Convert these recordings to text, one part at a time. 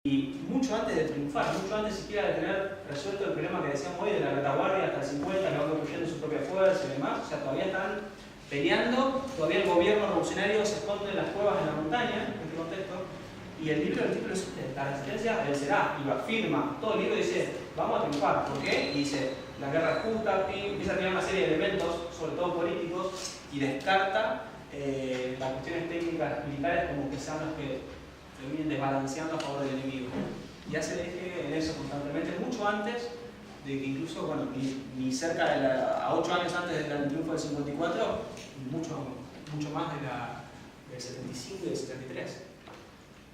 Y mucho antes de triunfar, mucho antes siquiera de tener resuelto el problema que decíamos hoy de la retaguardia hasta el 50, que va construyendo su propia fuerza y demás, o sea, todavía están peleando, todavía el gobierno revolucionario se esconde en las cuevas en la montaña, en este contexto, y el título es La resistencia vencerá, y lo afirma, todo el libro dice, vamos a triunfar, ¿por qué? Y dice, la guerra es justa, empieza a tener una serie de elementos, sobre todo políticos, y descarta las cuestiones técnicas militares como que sean las que terminen desbalanceando a favor del enemigo. Y hace el eje en eso constantemente, mucho antes de que incluso, bueno, ni cerca de a 8 años antes del triunfo del 54, mucho más del 75 y del 73.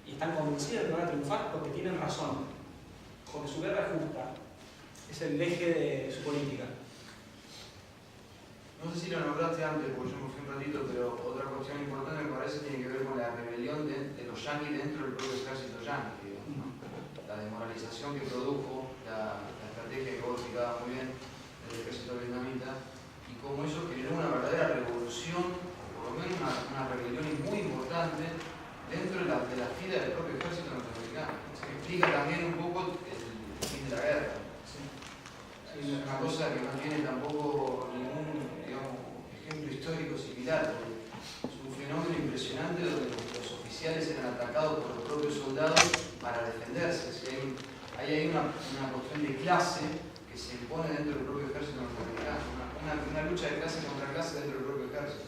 Y están convencidos de que van a triunfar porque tienen razón, porque su guerra es justa, es el eje de su política. No sé si lo nombraste antes, porque yo me fui un ratito, pero otra cuestión importante me parece tiene que ver con la rebelión de los yanquis dentro del propio ejército yanqui, ¿no? La desmoralización que produjo, la estrategia que vos explicabas muy bien del ejército vietnamita, y cómo eso generó una verdadera revolución, o por lo menos una rebelión muy importante dentro de la fila del propio ejército norteamericano. Se explica también un poco el fin de la guerra. ¿Sí? Es una cosa que no tiene tampoco ningún ejemplo histórico similar. Es un fenómeno impresionante donde los oficiales eran atacados por los propios soldados para defenderse. Ahí hay una cuestión de clase que se impone dentro del propio ejército norteamericano, una lucha de clase contra clase dentro del propio ejército.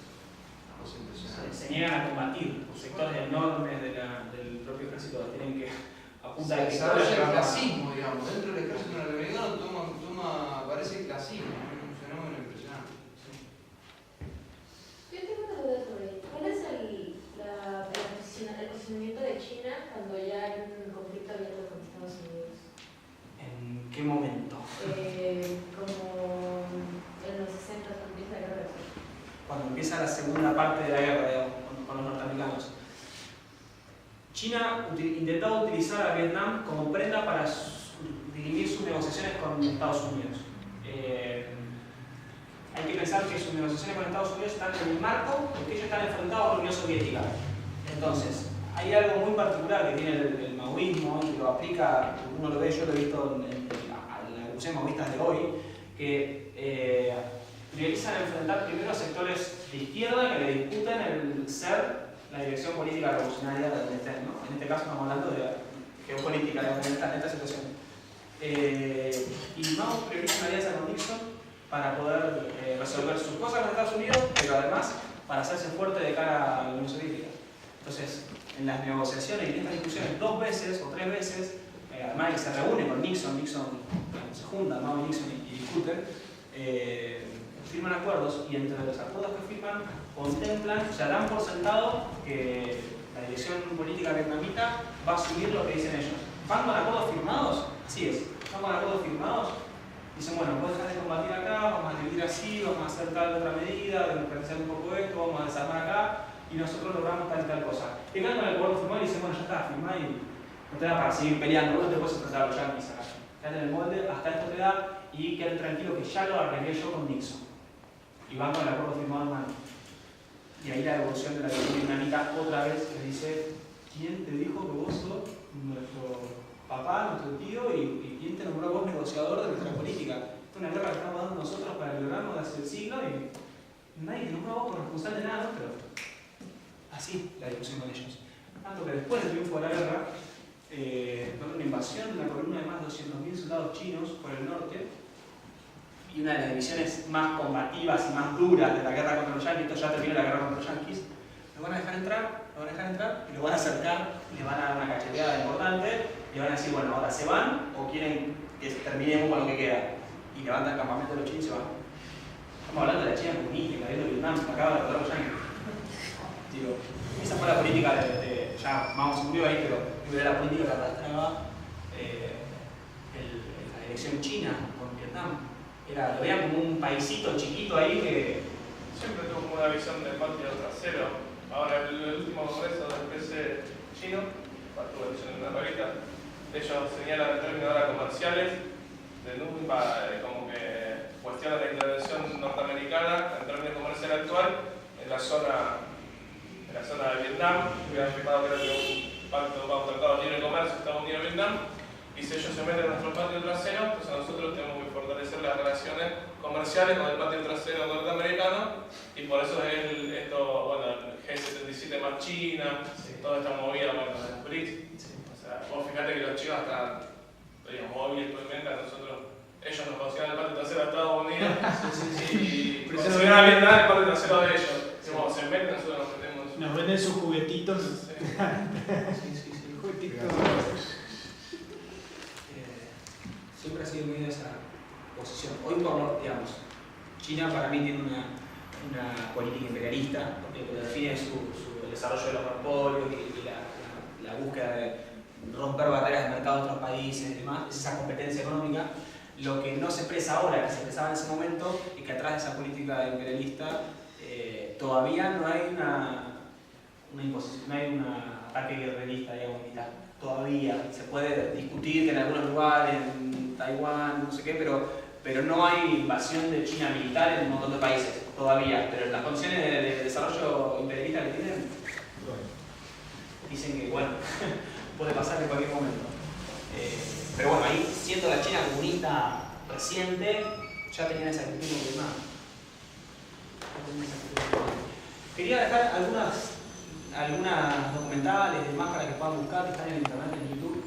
Una cosa impresionante. Se niegan a combatir, los sectores enormes del propio ejército tienen que apuntar se desarrolla el clasismo, digamos, dentro del ejército norteamericano parece clasismo, un fenómeno impresionante. Yo tengo una duda sobre ello. ¿Cuál es el posicionamiento de China cuando ya hay un conflicto abierto con Estados Unidos? ¿En qué momento? Como en los 60 cuando empieza la guerra. Cuando empieza la segunda parte de la guerra, digamos, con los norteamericanos. China intentaba utilizar a Vietnam como prenda para dirimir sus negociaciones con Estados Unidos. Hay que pensar que sus negociaciones con Estados Unidos están en el marco porque ellos están enfrentados a la Unión Soviética. Entonces, hay algo muy particular que tiene el maoísmo y que lo aplica, uno lo ve, yo lo he visto en las revoluciones maoístas de hoy, que priorizan enfrentar primero a sectores de izquierda que le discuten el ser la dirección política revolucionaria de donde estén, ¿no? En este caso estamos hablando de geopolítica en esta situación. Y Mao prioriza una alianza con Nixon para poder resolver sus cosas con Estados Unidos, pero además para hacerse fuerte de cara a la Unión Soviética. Entonces, en las negociaciones y en estas discusiones 2 veces o 3 veces, además de que se reúne con Nixon se juntan, Mao y Nixon y discuten, firman acuerdos y entre los acuerdos que firman contemplan, o sea, dan por sentado que la dirección política vietnamita va a asumir lo que dicen ellos. ¿Van con acuerdos firmados? Así es. ¿Van con acuerdos firmados? Dicen, bueno, vos dejás de combatir acá, vamos a dividir así, vamos a hacer tal otra medida, democratizar un poco esto, vamos a desarmar acá y nosotros logramos tal y tal cosa. Llegan con el acuerdo firmado y dicen, bueno, ya está, firmá y no te da para seguir peleando, vos no te puedes enfrentar a los yanquis acá. Quédate en el molde, hasta esto te da y quédate tranquilo que ya lo arreglé yo con Nixon. Y van con el acuerdo firmado en mano. Y ahí la devolución de la dirección vietnamita otra vez les dice, ¿quién te dijo que vos sos nuestro papá, nuestro tío y quién te nombró a vos negociador de nuestra política? Esta es una guerra que estamos dando nosotros para que logramos hace el siglo y nadie te nombró a vos como responsable de nada, ¿no? Pero así la discusión con ellos. Tanto que después del triunfo de la guerra, con una invasión de una columna de más de 200.000 soldados chinos por el norte, y una de las divisiones más combativas y más duras de la guerra contra los yanquis, esto ya terminó la guerra contra los yanquis, lo van a dejar entrar y lo van a acercar, le van a dar una cacheteada importante y van a decir, bueno, ahora se van o quieren que terminemos con lo que queda. Y levantan el campamento de los chinos y se van. Estamos hablando de la China comunista, invadiendo Vietnam, acaba de derrotar los yanquis. Digo, esa fue la política ya Mao se murió ahí, pero era la política que arrastraba la dirección china con Vietnam. Lo veían como un paisito chiquito ahí que... Siempre tuvo como una visión del patio trasero. Ahora el último congreso del PC chino, tuvo edición en una revista, ellos señalan en términos ahora comerciales, como que cuestionan la intervención norteamericana en términos comercial actual en la zona de Vietnam, que habían firmado creo que tratado de libre comercio Estados Unidos-Vietnam, y si ellos se meten en nuestro patio trasero, entonces nosotros tenemos que fortalecer las relaciones comerciales con el patio trasero norteamericano, y por eso es el G77 más China, toda esta movida, bueno, de los BRICS. O sea, vos fíjate que los chicos hasta, digamos, hoy actualmente a nosotros, ellos nos consideran el patio trasero de Estados Unidos, y consideran a Vietnam el patio trasero de ellos. Si vos se meten, nosotros nos metemos. Nos venden sus juguetitos. Sí. Juguetitos. Siempre ha sido muy de esa posición. Hoy por lo, digamos, China para mí tiene una política imperialista, porque lo que define es el desarrollo de los monopolios y la búsqueda de romper barreras de mercado de otros países y demás, es esa competencia económica. Lo que no se expresa ahora, que se expresaba en ese momento, es que atrás de esa política imperialista todavía no hay una imposición, no hay un ataque guerrerista, digamos, militar. Todavía se puede discutir que en algunos lugares, en Taiwán, no sé qué, pero no hay invasión de China militar en un montón de países, todavía. Pero las condiciones de desarrollo imperialista que tienen, dicen que, bueno, puede pasar en cualquier momento. Pero bueno, ahí, siendo la China comunista reciente, ya tenían esa actitud de más. Quería dejar algunas documentales y demás para que puedan buscar, que están en internet, en YouTube.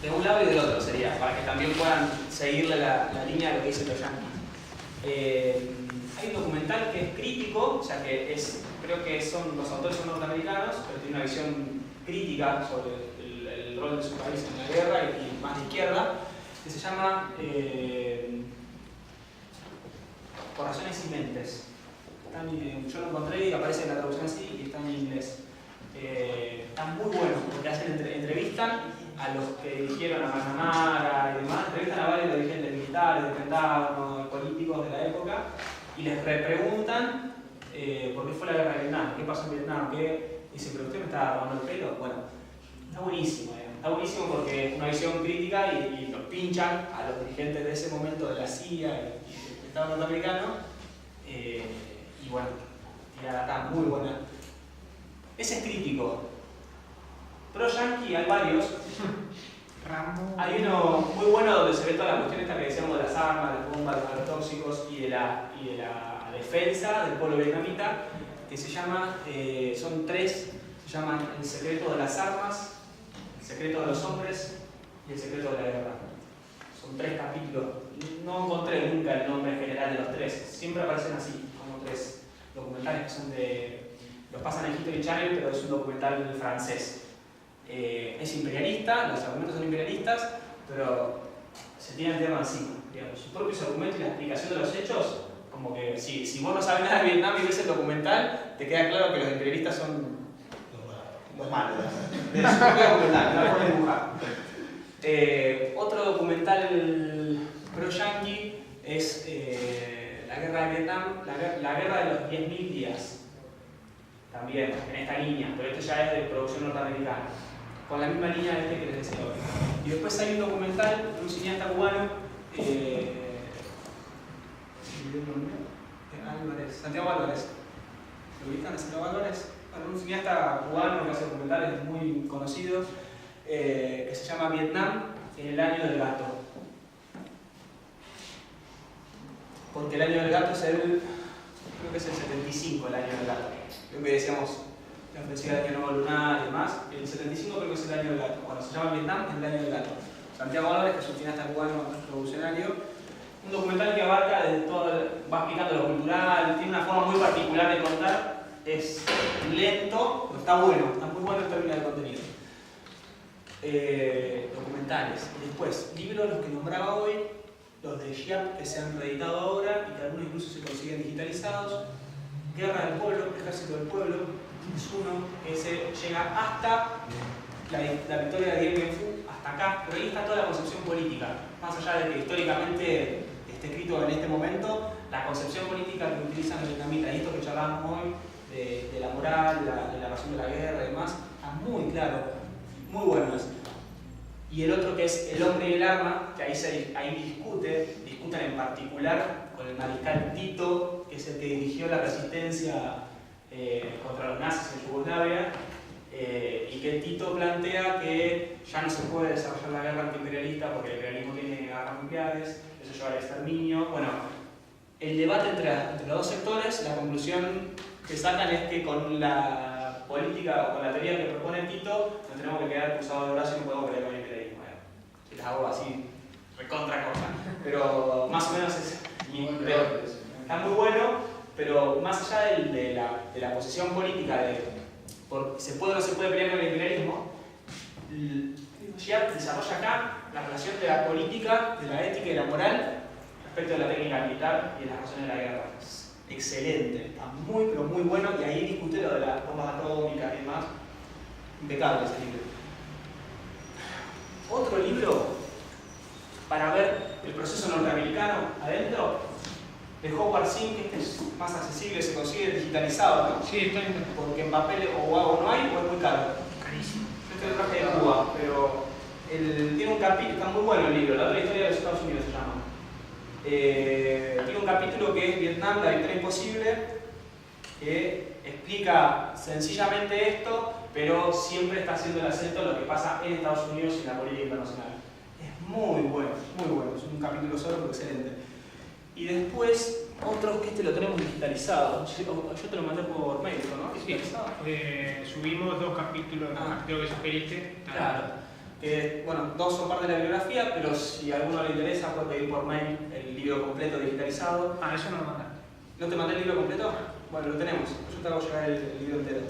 De un lado y del otro sería, para que también puedan seguirle la línea de lo que dicen los yanquis. Hay un documental que es crítico, o sea que creo que los autores son norteamericanos, pero tiene una visión crítica sobre el rol de su país en la guerra y más de izquierda, que se llama Corazones y Mentes. Yo lo encontré y aparece en la traducción así y está en inglés. Están muy buenos porque entrevistan a los que dirigieron a McNamara y demás, entrevistan a varios dirigentes militares, del Pentágono, de políticos de la época y les preguntan por qué fue la guerra de Vietnam, qué pasó en Vietnam, dice, pero usted me está tomando el pelo. Bueno, está buenísimo porque es una visión crítica y los pinchan a los dirigentes de ese momento de la CIA y del Estado norteamericano. Y bueno, la data muy buena. Ese es crítico. Pro-yankee hay varios. Hay uno muy bueno donde se ve toda la cuestión esta que decíamos de las armas, de las bombas, de los agrotóxicos y de la defensa del pueblo vietnamita, que se llama, son tres, se llaman El secreto de las armas, El secreto de los hombres y El secreto de la guerra. Son tres capítulos. No encontré nunca el nombre general de los tres, siempre aparecen así, como tres documentales que son los pasan en History Channel, pero es un documental francés. Es imperialista, los argumentos son imperialistas, pero se tiene el tema así, digamos, sus propios argumentos y la explicación de los hechos, como que si vos no sabes nada de Vietnam y ves el documental, te queda claro que los imperialistas son los malos. De su propio documental, no lo pueden dibujar. Otro documental pro-yankee es la guerra de Vietnam, la guerra de los 10.000 días. También en esta línea, pero esto ya es de producción norteamericana, con la misma línea de que les decía hoy. Y después hay un documental de un cineasta cubano, Santiago Álvarez. ¿Lo ubican a Santiago Álvarez? Bueno, un cineasta cubano que hace documentales muy conocidos, que se llama Vietnam en el año del gato. Porque el año del gato es creo que es el 75, el año del gato. Creo que decíamos la ofensiva del año nuevo lunar y demás. El 75 creo que es el año del gato. Bueno, se llama Vietnam en el año del gato. Santiago Álvarez, que es un cineasta cubano revolucionario. Un documental que abarca de todo, va explicando lo cultural, tiene una forma muy particular de contar. Es lento, pero está bueno, está muy bueno en términos de contenido. Documentales. Y después, libros, los que nombraba hoy, los de Giap, que se han reeditado ahora y que algunos incluso se consiguen digitalizados. Guerra del Pueblo, Ejército del Pueblo, es uno que llega hasta la victoria de Dien Bien Phu, hasta acá, pero ahí está toda la concepción política. Más allá de que históricamente esté escrito en este momento, la concepción política que utilizan los vietnamitas y esto que charlábamos hoy, de la moral, de la razón de la guerra y demás, está muy claro, muy bueno eso. Y el otro que es El hombre y el arma, que ahí discuten en particular con el mariscal Tito, que es el que dirigió la resistencia contra los nazis en Yugoslavia, y que Tito plantea que ya no se puede desarrollar la guerra antiimperialista porque el imperialismo tiene armas nucleares, eso lleva al exterminio. Bueno, el debate entre los dos sectores, la conclusión que sacan es que con la política o con la teoría que propone Tito nos tenemos que quedar cruzados de brazos y no podemos pelear con el imperialismo. Si les hago así, recontra cosa, pero más o menos es... Está muy bueno, pero más allá de la posición política de se puede o no se puede pelear con el imperialismo, Giat desarrolla acá la relación de la política, de la ética y de la moral respecto de la técnica militar y de las razones de la guerra. Es excelente, está muy pero muy bueno, y ahí discute lo de las bombas atómicas y demás. Impecable ese libro. Otro libro para ver el proceso norteamericano adentro, de Howard Zinn, que este es más accesible, se consigue digitalizado, ¿no? Sí, está en... Porque en papel o no hay o es muy caro. Carísimo. Yo lo traje de Cuba, pero tiene un capítulo, está muy bueno el libro, la otra historia de los Estados Unidos se llama. Tiene un capítulo que es Vietnam, la victoria imposible, que explica sencillamente esto, pero siempre está haciendo el acento en lo que pasa en Estados Unidos y en la política internacional. Es muy bueno, es un capítulo solo, pero excelente. Y después, otros que lo tenemos digitalizado. Yo te lo mandé por mail, ¿no? Sí, subimos 2 capítulos, creo que sugeriste. Claro. Bueno, 2 son parte de la bibliografía, pero si a alguno le interesa puede pedir por mail el libro completo digitalizado. Eso no lo mandaste. ¿No te mandé el libro completo? Bueno, lo tenemos. Yo te hago llegar el libro entero.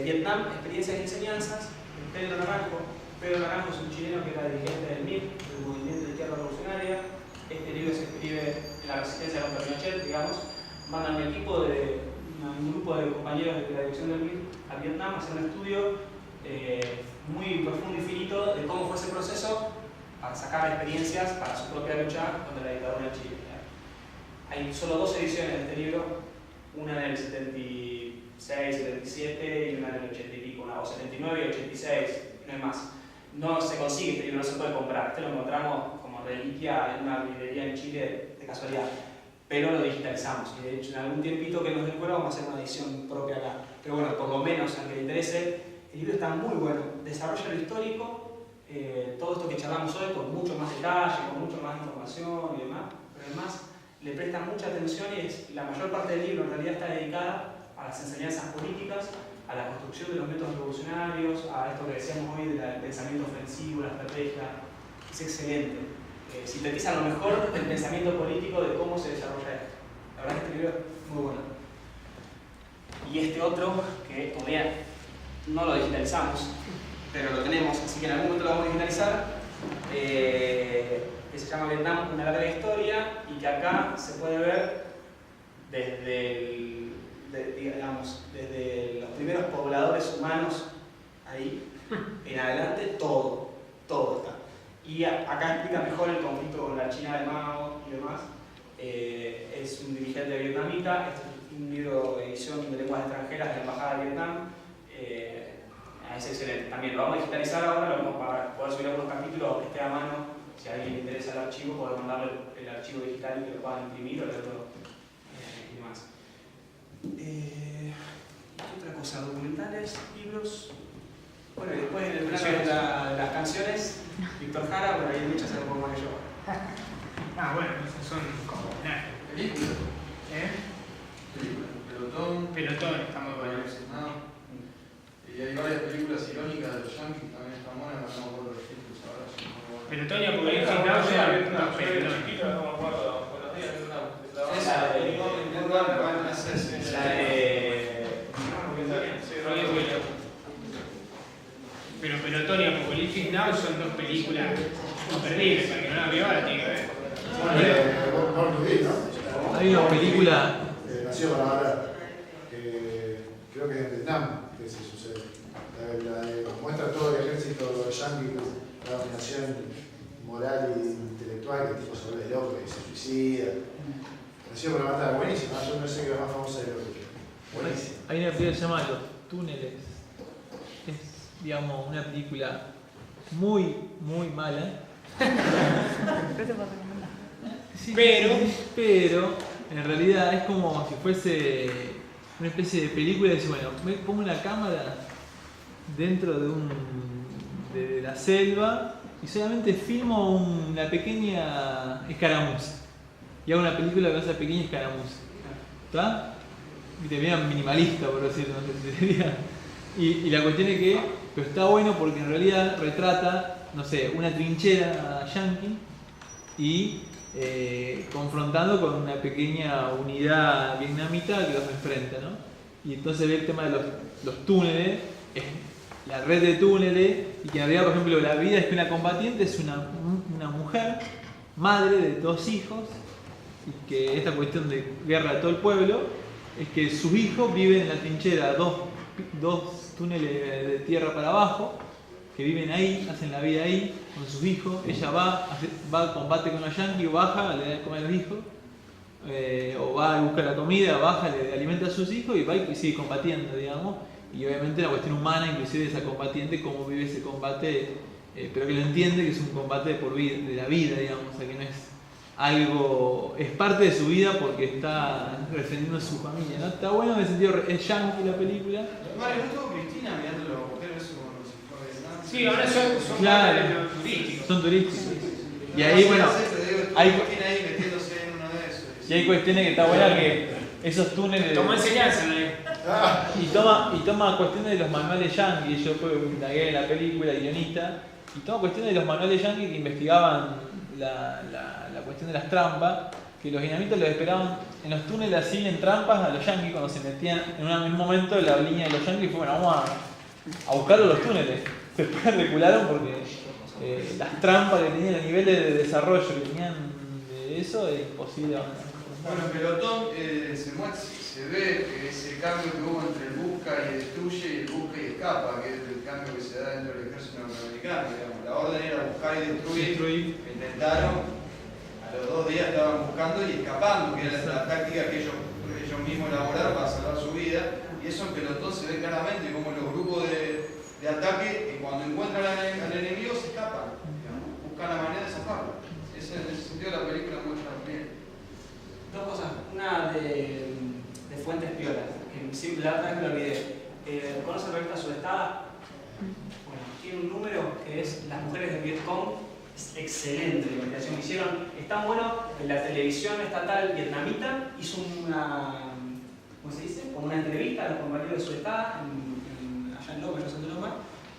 Vietnam, experiencias y enseñanzas. Pedro Naranjo. Pedro Naranjo es un chileno que era dirigente del MIR, del Movimiento de Izquierda Revolucionaria. Este libro se escribe en la resistencia contra Pinochet, digamos. Mandan un equipo un grupo de compañeros de la dirección del MIR a Vietnam a hacer un estudio muy profundo y finito de cómo fue ese proceso para sacar experiencias para su propia lucha contra la dictadura en Chile. Hay solo 2 ediciones de este libro, una en el 76, 77 y una en el 80 y pico, o 79 y 86, no hay más. No se consigue este libro, no se puede comprar. Este lo encontramos como reliquia en una librería en Chile de casualidad, pero lo digitalizamos y de hecho en algún tiempito que nos dé cuero vamos a hacer una edición propia acá. Pero bueno, por lo menos al que le interese, el libro está muy bueno, desarrolla lo histórico, todo esto que charlamos hoy con mucho más detalle, con mucho más información y demás, pero además le presta mucha atención y la mayor parte del libro en realidad está dedicada a las enseñanzas políticas, a la construcción de los métodos revolucionarios, a esto que decíamos hoy del pensamiento ofensivo, la estrategia. Es excelente. Sintetiza lo mejor del pensamiento político de cómo se desarrolla esto. La verdad es que este libro es muy bueno. Y este otro, que todavía no lo digitalizamos, pero lo tenemos, así que en algún momento lo vamos a digitalizar, que se llama Vietnam, una larga historia, y que acá se puede ver desde desde los primeros pobladores humanos ahí en adelante, todo está. Y acá explica mejor el conflicto con la China de Mao y demás. Es un dirigente vietnamita, este es un libro de edición de lenguas extranjeras de la Embajada de Vietnam. Es excelente. También lo vamos a digitalizar ahora, lo vamos a poder subir algunos capítulos que esté a mano. Si a alguien le interesa el archivo, podemos mandarle el archivo digital y que lo puedan imprimir o leerlo y demás. ¿Qué otra cosa? Documentales, libros. Bueno, y después en el plano de las canciones, Víctor Jara, bueno, ahí hay muchas, algo más que yo. Bueno, esos son como... ¿Película? Película. Pelotón, está muy bueno. Y hay varias películas irónicas de los Yankees también están buenas, no me acuerdo los títulos ahora. Pelotón y Apocalipsis Now son dos pelotones. No me acuerdo, buenos días, Esa de... Pero Pelotón y Apocalipsis Now son 2 películas imperdibles, para que no la vio ahora tiene que ver. Hay una película nació para matar, creo que es en Vietnam que se sucede. Muestra todo el ejército yanqui, la dominación moral e intelectual, que el tipo se vuelve loco y se suicida. Nació para matar, buenísima, yo no sé qué es más famosa de lo que buenísima. Hay una película que se llama Los Túneles. Es, digamos, una película muy, muy mala. Sí, pero en realidad es como si fuese una especie de película y dice, bueno, me pongo una cámara dentro de la selva y solamente filmo una pequeña escaramuza. Y hago una película con esa pequeña escaramuza. ¿Está? Y te vean minimalista, por decirlo, no sé si sería. Y la cuestión es que, pero está bueno porque en realidad retrata, no sé, una trinchera yanqui y confrontando con una pequeña unidad vietnamita que los enfrenta, ¿no? Y entonces ve el tema de los túneles, la red de túneles, y que en realidad, por ejemplo, la vida es que una combatiente es una mujer, madre de 2 hijos, y que esta cuestión de guerra de todo el pueblo es que sus hijos viven en la trinchera, dos túneles de tierra para abajo, que viven ahí, hacen la vida ahí con sus hijos. Ella va combate con los yanquis, baja, le da de comer a los hijos, o va a buscar la comida, baja, le alimenta a sus hijos y va y sigue combatiendo, digamos. Y obviamente la cuestión humana, inclusive de esa combatiente, cómo vive ese combate, pero que lo entiende que es un combate de la vida, digamos, o sea que no es algo, es parte de su vida porque está defendiendo a su familia, ¿no? Está bueno en el sentido, es yankee la película. Mario, ¿no estuvo Cristina mirando los agujeros eso con los hijos de Nancy? Sí, ahora son claro, turísticos. son turísticos. Y ahí, bueno, hay Cristina ahí metiéndose en uno de esos. y hay cuestiones que está buena que esos túneles. Tomó enseñanza, ¿no? Y toma cuestiones de los manuales yankees. Yo después indagué en la película, guionista, y toma cuestiones de los manuales yankees que investigaban la cuestión de las trampas, que los vietnamitas los esperaban en los túneles así en trampas a los yankees cuando se metían en un momento la línea de los yankees fue, bueno, vamos a buscarlo los túneles. Después recularon porque las trampas que tenían, el nivel de desarrollo que tenían de eso es imposible avanzar. Bueno, en Pelotón se ve que es el cambio que hubo entre el busca y destruye y el busca y escapa, que es el cambio que se da dentro del ejército norteamericano. Digamos. La orden era buscar y destruir. Intentaron, a los 2 días estaban buscando y escapando, que era la táctica que ellos mismos elaboraron para salvar su vida. Y eso en Pelotón se ve claramente como los grupos de ataque, cuando encuentran al enemigo, se escapan. Digamos. Buscan la manera de zafarlo. En ese sentido la película muestra bien. 2 cosas. Una de fuentes piolas, que la otra vez me lo olvidé. ¿Conoce la revista Sudestada? Bueno, tiene un número que es Las mujeres de Vietcong. Es excelente la investigación que hicieron. Es tan bueno que la televisión estatal vietnamita hizo ¿cómo se dice? Como una entrevista a los compañeros de Sudestada allá en Loma, yo soy de Loma,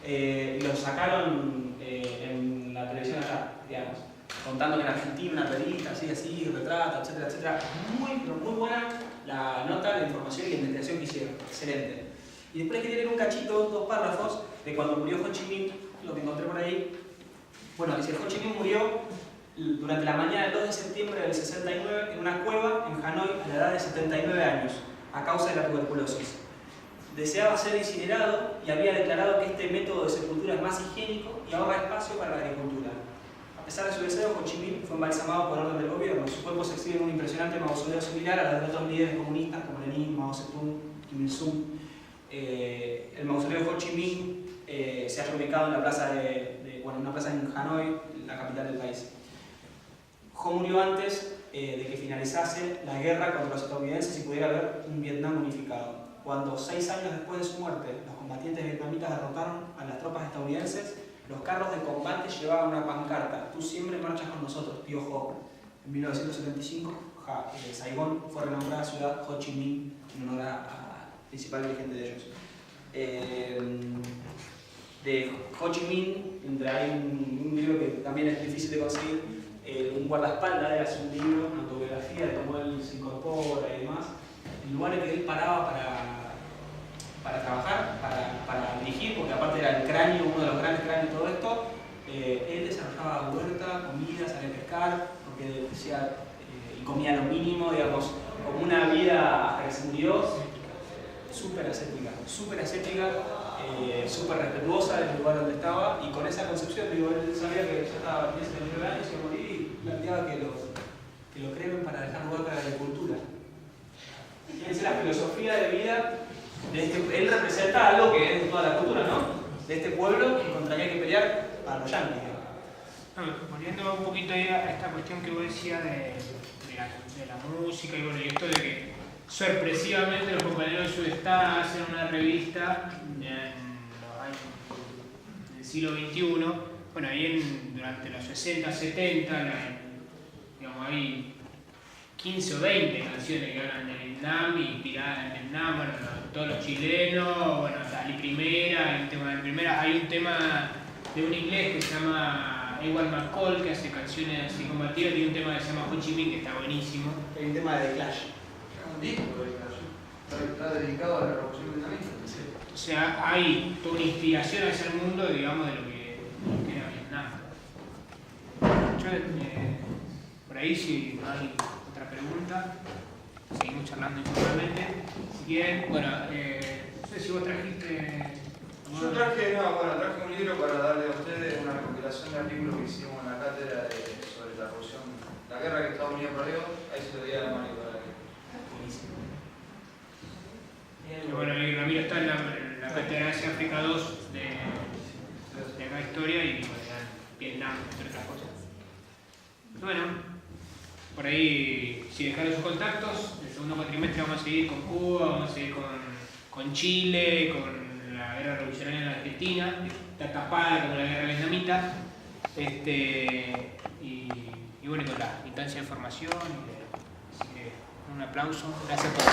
y lo sacaron en la televisión allá, digamos. Contando que en Argentina una revista así, retrata, etcétera, etcétera. Muy buena la nota, la información y la investigación que hicieron. Excelente. Y después que tienen un cachito, 2 párrafos, de cuando murió Ho Chi Minh, lo que encontré por ahí. Bueno, dice, Ho Chi Minh murió durante la mañana del 2 de septiembre del 69 en una cueva en Hanoi a la edad de 79 años, a causa de la tuberculosis. Deseaba ser incinerado y había declarado que este método de sepultura es más higiénico y ahorra espacio para la agricultura. A pesar de su deseo, Ho Chi Minh fue embalsamado por orden del gobierno. Su cuerpo se exhibe en un impresionante mausoleo similar a los de otros líderes comunistas como Lenin, Mao Zedong, Kim Il-sung. El mausoleo de Ho Chi Minh se ha ubicado en la plaza una plaza en Hanoi, la capital del país. Ho murió antes de que finalizase la guerra contra los estadounidenses y pudiera haber un Vietnam unificado. Cuando 6 años después de su muerte, los combatientes vietnamitas derrotaron a las tropas estadounidenses, los carros de combate llevaban una pancarta: "Tú siempre marchas con nosotros, Tío Ho". En 1975, Saigón fue renombrada ciudad Ho Chi Minh en honor al principal dirigente de ellos. De Ho Chi Minh, hay un libro que también es difícil de conseguir, un guardaespaldas, hace un libro, una autobiografía de cómo él se incorpora y demás, en lugares que él paraba para trabajar, para dirigir, porque aparte era el cráneo, uno de los grandes cráneos de todo esto. Él desarrollaba huerta, comida, salía a pescar, porque decía, y comía lo mínimo, digamos, como una vida hasta que se murió, súper ascética, súper respetuosa del lugar donde estaba, y con esa concepción, digo, él sabía que ya estaba 19 años y iba a morir, y planteaba que lo cremen para dejar lugar para la agricultura. Esa es la filosofía de vida de él representa algo que es de toda la cultura, ¿no? De este pueblo y contra que hay que pelear para los yanquis. Volviendo un poquito ahí a esta cuestión que vos decías de la música y bueno, y esto de que sorpresivamente los compañeros de Subestá hacen una revista del siglo XXI. Bueno, ahí durante los 60, 70, digamos, hay 15 o 20 canciones que hablan de Vietnam, inspiradas en Vietnam, bueno, todos los chilenos, bueno, Dalí Primera, hay un tema de Primera, hay un tema de un inglés que se llama Ewan McCall, que hace canciones así combativas, tiene un tema que se llama Ho Chi Minh, que está buenísimo. Hay un tema de Clash. Un disco está dedicado a la revolución vietnamita. O sea, hay toda una inspiración hacia el mundo, digamos, de lo que era Vietnam. Por ahí, si no hay otra pregunta, seguimos charlando informalmente. Si quieren, bueno, no sé si vos trajiste... Yo traje un libro para darle a ustedes una recopilación de artículos que hicimos en la cátedra sobre la revolución, la guerra que Estados Unidos perdió. Ahí se lo di a la mano para que... Buenísimo. Bueno, y Ramiro está en la cátedra de Asia-África 2 de acá Historia y bueno, Vietnam, entre otras cosas. Bueno, por ahí, si dejaron sus contactos, el segundo cuatrimestre vamos a seguir con Cuba, vamos a seguir con Chile, con la guerra revolucionaria en la Argentina, está tapada como la guerra vietnamita, y bueno, con la instancia de formación. Así que un aplauso, gracias por